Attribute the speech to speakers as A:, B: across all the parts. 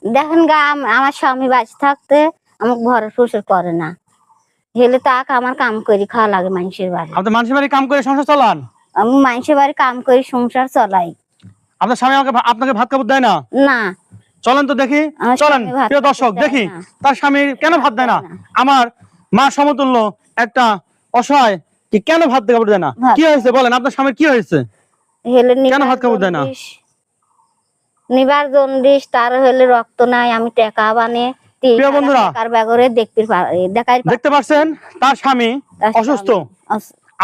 A: দেখেন গা আমার স্বামী বাঁচে থাকতে আমাকে ঘরের ফুসর করে না, হেলে তাক আমার কাম করি খাওয়া লাগে মানুষের বাড়ি।
B: আপনি মানুষের বাড়ি কাম করে সংসার চালান?
A: আমি মানুষের বাড়ি কাম করি সংসার চলাই।
B: আপনার স্বামী আপনাকে ভাত কাপড় দেয় না?
A: না।
B: চলেন তো দেখি,
A: আমার
B: চলেন
A: স্বামী ভাত
B: প্রিয় দর্শক,
A: কাপড়
B: দেখি
A: দেয় না।
B: তার স্বামী কেন ভাত দেয় না। আমার মা সমতুল্য একটা অসহায় কি কেন ভাত কাপড় দেয় না?
A: ভাত
B: কি হয়েছে বলেন, আপনার স্বামীর কি হয়েছে?
A: হেলে
B: কেন ভাত কাপড় দেয় না?
A: নিবার জন্ডিস, তার হলে রক্ত নাই, আমি টাকা বানে
B: প্রিয় বন্ধুরা,
A: দেখতে
B: পাচ্ছেন তার স্বামী অসুস্থ।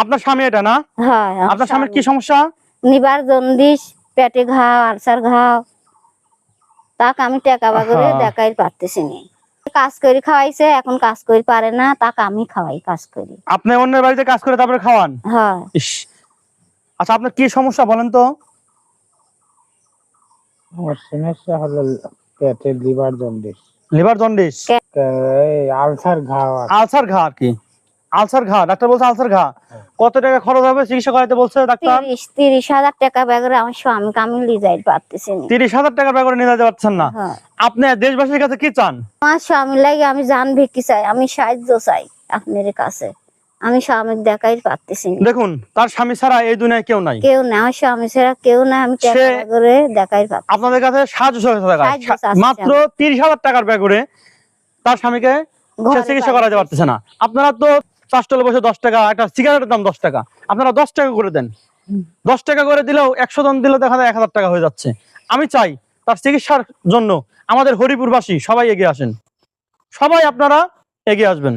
B: আপনার স্বামী এটা না?
A: হ্যাঁ।
B: আপনার স্বামীর কি সমস্যা?
A: নিবার জন্ডিস, পেটে ঘাও, আলসার ঘাও, তাকে আমি টাকা বাগরে দেখাই পারতেছি না। কাজ করে খাওয়াইছে, এখন কাজ করে পারে না, তাকে আমি খাওয়াই কাজ করি।
B: আপনি অন্যের বাড়িতে কাজ করে তারপরে খাওয়ান?
A: হ্যাঁ।
B: আচ্ছা, আপনার কি সমস্যা বলেন তো?
C: আমার সমস্যা হলো পেটে liver jaundice.
B: Liver jaundice,
C: ulcer ঘা।
B: আলসার ঘা আর কি? আলসার ঘা, ডাক্তার বলছে আলসার ঘা। কত টাকা খরচ হবে চিকিৎসা করাইতে বলছে ডাক্তার?
A: 30,000 টাকা ব্যাগরে আমার স্বামীকে আমি নিয়ে যাই পারতেছি না।
B: 30,000 টাকা ব্যাগরে নিয়ে যেতে পারছেন না? আপনি দেশবাসীর কাছে কি চান?
A: আমার স্বামী লাগে আমি জান ভিক্ষি চাই, আমি সাহায্য চাই আপনার কাছে। আমি স্বামী দেখাই পারতেছি না।
B: দেখুন, তার স্বামী ছাড়া এই দুনিয়ায় কেউ নাই।
A: কেউ না, আমার স্বামী ছাড়া কেউ না, আমি টাকা ব্যাগরে দেখাই পারতেছি।
B: আপনাদের কাছে সাহায্য মাত্র 30,000 টাকার ব্যাগরে তার স্বামীকে চিকিৎসা করাতে পারতেছে না। আপনারা তো চাষটলে বসে 10 টাকা, একটা সিগারেটের দাম 10 টাকা, আপনারা 10 টাকা করে দেন। 10 টাকা করে দিলেও 100 জন দিলেও দেখা যায় 1000 টাকা হয়ে যাচ্ছে। আমি চাই তার চিকিৎসার জন্য আমাদের হরিপুরবাসী সবাই এগিয়ে আসেন, সবাই আপনারা এগিয়ে আসবেন।